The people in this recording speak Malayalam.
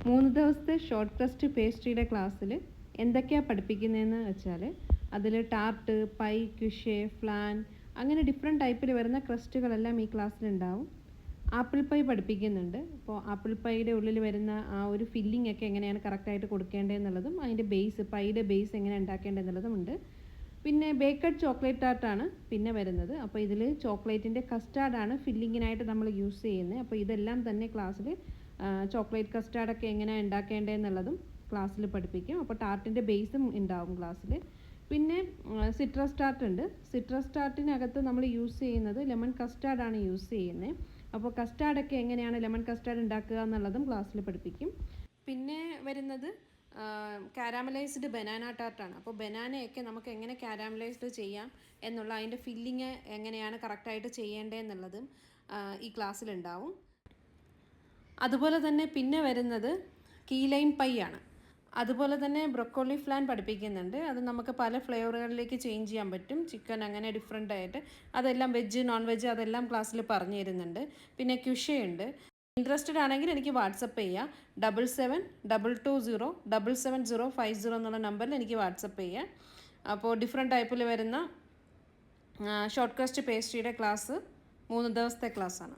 3 ദിവസത്തെ ഷോർട്ട് ക്രസ്റ്റ് പേസ്ട്രിയുടെ ക്ലാസ്സിൽ എന്തൊക്കെയാണ് പഠിപ്പിക്കുന്നതെന്ന് വെച്ചാൽ അതിൽ ടാർട്ട്, പൈ, ക്യുഷേ, ഫ്ലാൻ അങ്ങനെ ഡിഫറെൻറ്റ് ടൈപ്പിൽ വരുന്ന ക്രസ്റ്റുകളെല്ലാം ഈ ക്ലാസ്സിലുണ്ടാവും. ആപ്പിൾ പൈ പഠിപ്പിക്കുന്നുണ്ട്. അപ്പോൾ ആപ്പിൾ പൈയുടെ ഉള്ളിൽ വരുന്ന ആ ഒരു ഫില്ലിംഗ് ഒക്കെ എങ്ങനെയാണ് കറക്റ്റായിട്ട് കൊടുക്കേണ്ടതെന്നുള്ളതും അതിൻ്റെ ബേസ്, പൈയുടെ ബേസ് എങ്ങനെ ഉണ്ടാക്കേണ്ടതെന്നുള്ളതും ഉണ്ട്. പിന്നെ ബേക്കഡ് ചോക്ലേറ്റ് ടാർട്ടാണ് പിന്നെ വരുന്നത്. അപ്പോൾ ഇതിൽ ചോക്ലേറ്റിൻ്റെ കസ്റ്റാർഡാണ് ഫില്ലിങ്ങിനായിട്ട് നമ്മൾ യൂസ് ചെയ്യുന്നത്. അപ്പോൾ ഇതെല്ലാം തന്നെ ക്ലാസ്സിൽ ചോക്ലേറ്റ് കസ്റ്റാർഡൊക്കെ എങ്ങനെയാണ് ഉണ്ടാക്കേണ്ടതെന്നുള്ളതും ക്ലാസ്സിൽ പഠിപ്പിക്കും. അപ്പോൾ ടാർട്ടിൻ്റെ ബേസും ഉണ്ടാവും ക്ലാസ്സിൽ. പിന്നെ സിട്രസ് ടാർട്ട് ഉണ്ട്. സിട്രസ് ടാർട്ടിനകത്ത് നമ്മൾ യൂസ് ചെയ്യുന്നത് ലെമൺ കസ്റ്റാർഡാണ് യൂസ് ചെയ്യുന്നത്. അപ്പോൾ കസ്റ്റാർഡൊക്കെ എങ്ങനെയാണ് ലെമൺ കസ്റ്റാർഡ് ഉണ്ടാക്കുക എന്നുള്ളതും ക്ലാസ്സിൽ പഠിപ്പിക്കും. പിന്നെ വരുന്നത് കാരാമലൈസ്ഡ് ബനാന ടാർട്ടാണ്. അപ്പോൾ ബനാനയൊക്കെ നമുക്ക് എങ്ങനെ കാരാമലൈസ്ഡ് ചെയ്യാം എന്നുള്ള അതിൻ്റെ ഫില്ലിങ് എങ്ങനെയാണ് കറക്റ്റായിട്ട് ചെയ്യേണ്ടതെന്നുള്ളതും ഈ ക്ലാസ്സിലുണ്ടാവും. അതുപോലെ തന്നെ പിന്നെ വരുന്നത് കീ ലൈം പൈ ആണ്. അതുപോലെ തന്നെ ബ്രൊക്കോളി ഫ്ലാൻ പഠിപ്പിക്കുന്നുണ്ട്. അത് നമുക്ക് പല ഫ്ലേവറുകളിലേക്ക് ചേഞ്ച് ചെയ്യാൻ പറ്റും. ചിക്കൻ അങ്ങനെ ഡിഫറെൻ്റ് ആയിട്ട് അതെല്ലാം വെജ്, നോൺ വെജ് അതെല്ലാം ക്ലാസ്സിൽ പറഞ്ഞു തരുന്നുണ്ട്. പിന്നെ ക്യുഷേ ഉണ്ട്. ഇൻട്രസ്റ്റഡ് ആണെങ്കിൽ എനിക്ക് വാട്സപ്പ് ചെയ്യുക. 7722077050 എന്നുള്ള നമ്പറിൽ എനിക്ക് വാട്സപ്പ് ചെയ്യുക. അപ്പോൾ ഡിഫറെൻറ്റ് ടൈപ്പിൽ വരുന്ന ഷോർട്ട് ക്രസ്റ്റ് പേസ്ട്രിയുടെ ക്ലാസ് 3 ദിവസത്തെ ക്ലാസ്സാണ്.